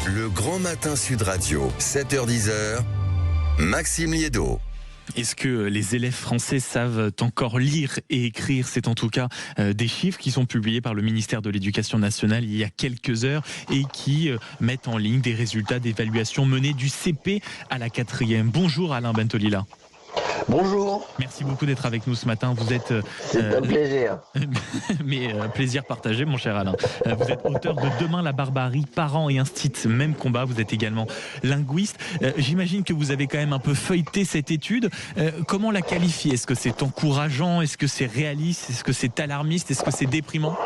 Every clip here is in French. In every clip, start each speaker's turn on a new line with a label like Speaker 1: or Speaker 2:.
Speaker 1: Le Grand Matin Sud Radio, 7h-10h, Maxime Liédot.
Speaker 2: Est-ce que les élèves français savent encore lire et écrire? C'est en tout cas des chiffres qui sont publiés par le ministère de l'Éducation nationale il y a quelques heures et qui mettent en ligne des résultats d'évaluation menés du CP à la 4e. Bonjour Alain Bentolila.
Speaker 3: Bonjour.
Speaker 2: Merci beaucoup d'être avec nous ce matin. Vous êtes...
Speaker 3: C'est un plaisir.
Speaker 2: Mais plaisir partagé, mon cher Alain. Vous êtes auteur de Demain la barbarie, parents et instit, même combat. Vous êtes également linguiste. J'imagine que vous avez quand même un peu feuilleté cette étude. Comment la qualifier? Est-ce que c'est encourageant? Est-ce que c'est réaliste? Est-ce que c'est alarmiste? Est-ce que c'est déprimant?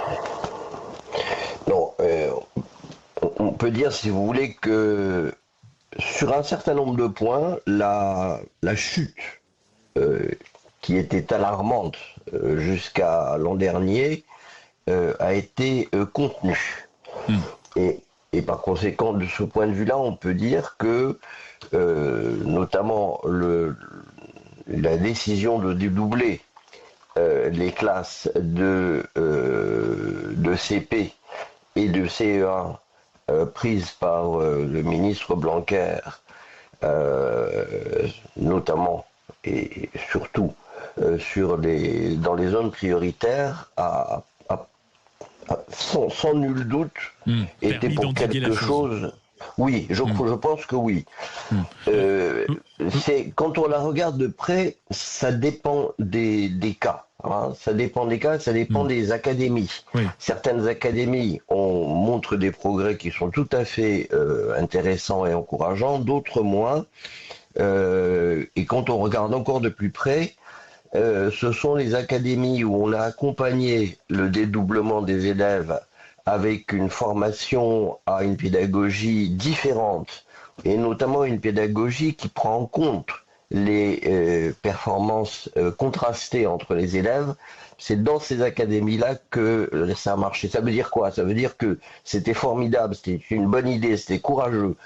Speaker 3: Non, on peut dire, si vous voulez, que sur un certain nombre de points, la chute qui était alarmante jusqu'à l'an dernier a été contenue. Et par conséquent, de ce point de vue-là, on peut dire que notamment la décision de dédoubler les classes de CP et de CE1 prise par le ministre Blanquer, notamment et surtout dans les zones prioritaires, sans nul doute, était pour quelque chose. Oui, je pense que oui. Quand on la regarde de près, ça dépend des cas. Ça dépend des cas, ça dépend des académies. Oui. Certaines académies montrent des progrès qui sont tout à fait intéressants et encourageants, d'autres moins. Et quand on regarde encore de plus près, ce sont les académies où on a accompagné le dédoublement des élèves avec une formation à une pédagogie différente, et notamment une pédagogie qui prend en compte les performances contrastées entre les élèves. C'est dans ces académies-là que ça a marché. Ça veut dire quoi? Ça veut dire que c'était formidable, c'était une bonne idée, c'était courageux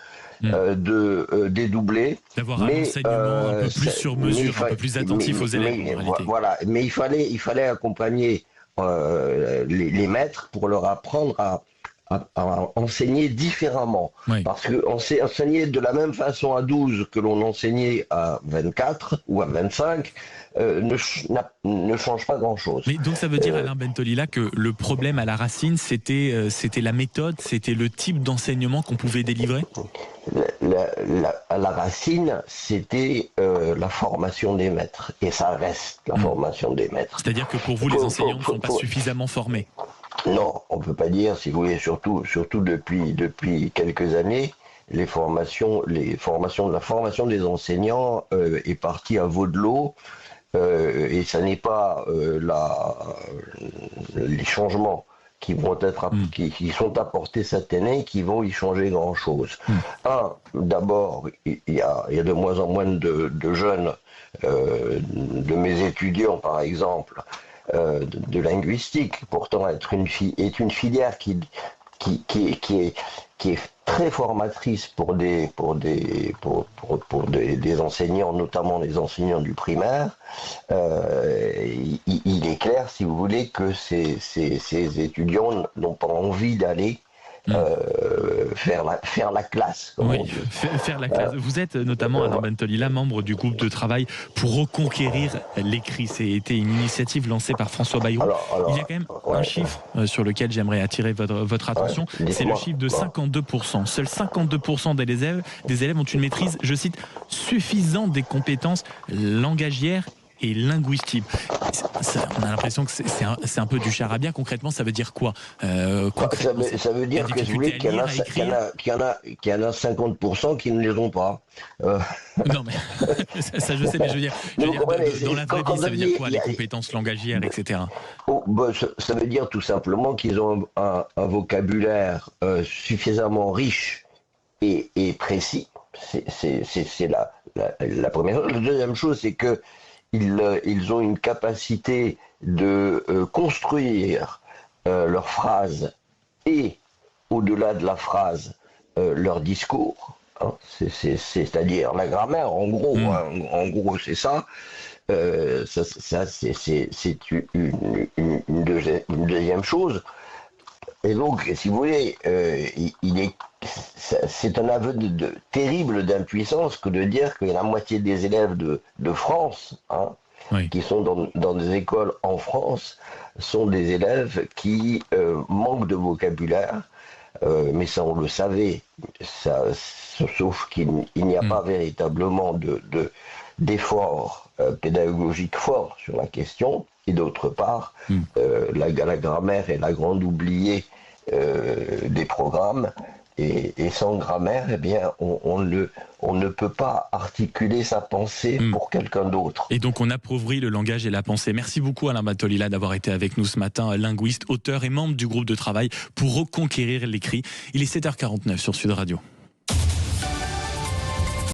Speaker 3: de dédoubler.
Speaker 2: D'avoir un enseignement un peu plus sur mesure, un peu plus attentif aux élèves.
Speaker 3: Voilà, mais il fallait accompagner les maîtres pour leur apprendre à enseigner différemment. Oui. Parce qu'on sait enseigner de la même façon à 12 que l'on enseignait à 24 ou à 25 ne change pas grand-chose.
Speaker 2: Mais donc ça veut dire, Alain Bentolila, que le problème à la racine, c'était la méthode, c'était le type d'enseignement qu'on pouvait délivrer?
Speaker 3: À la racine, c'était la formation des maîtres. Et ça reste la formation des maîtres.
Speaker 2: C'est-à-dire que pour vous, les enseignants ne sont pas suffisamment formés?
Speaker 3: Non, on ne peut pas dire, si vous voulez, surtout depuis quelques années, la formation des enseignants est partie à veau de l'eau, et ça n'est pas les changements qui vont être qui sont apportés cette année qui vont y changer grand-chose. D'abord, il y a de moins en moins de jeunes, de mes étudiants par exemple, de linguistique, pourtant est une filière qui est très formatrice pour des enseignants, notamment les enseignants du primaire. Il est clair, si vous voulez, que ces étudiants n'ont pas envie d'aller faire la classe.
Speaker 2: Oui, faire la classe. Vous êtes notamment, Alain Bentolila, membre du groupe de travail pour reconquérir l'écrit. C'était une initiative lancée par François Bayrou. Il y a quand même un chiffre sur lequel j'aimerais attirer votre attention. C'est le chiffre de 52%. Seuls 52% des élèves ont une maîtrise, je cite, suffisante des compétences langagières et linguistique. On a l'impression que c'est un peu du charabia. Concrètement, ça veut dire quoi?
Speaker 3: Ça veut dire que qu'il y en a 50% qui ne les ont pas.
Speaker 2: Non, mais ça je sais, mais je veux dire dans la vraie vie, ça veut dire quoi, les compétences langagières, etc.
Speaker 3: Ça veut dire tout simplement qu'ils ont un vocabulaire suffisamment riche et précis. C'est la première chose. La deuxième chose, c'est que ils ont une capacité de construire leurs phrases et, au-delà de la phrase, leur discours. C'est-à-dire la grammaire, en gros. En gros, c'est ça. C'est une deuxième chose. Et donc, si vous voulez, c'est un aveu terrible d'impuissance que de dire que la moitié des élèves de France, qui sont dans des écoles en France, sont des élèves qui manquent de vocabulaire. Mais ça, on le savait, sauf qu'il n'y a pas véritablement d'effort pédagogique fort sur la question. Et d'autre part, la grammaire est la grande oubliée des programmes. Et sans grammaire, eh bien, on ne peut pas articuler sa pensée pour quelqu'un d'autre.
Speaker 2: Et donc on appauvrit le langage et la pensée. Merci beaucoup Alain Bentolila d'avoir été avec nous ce matin, linguiste, auteur et membre du groupe de travail pour reconquérir l'écrit. Il est 7h49 sur Sud Radio.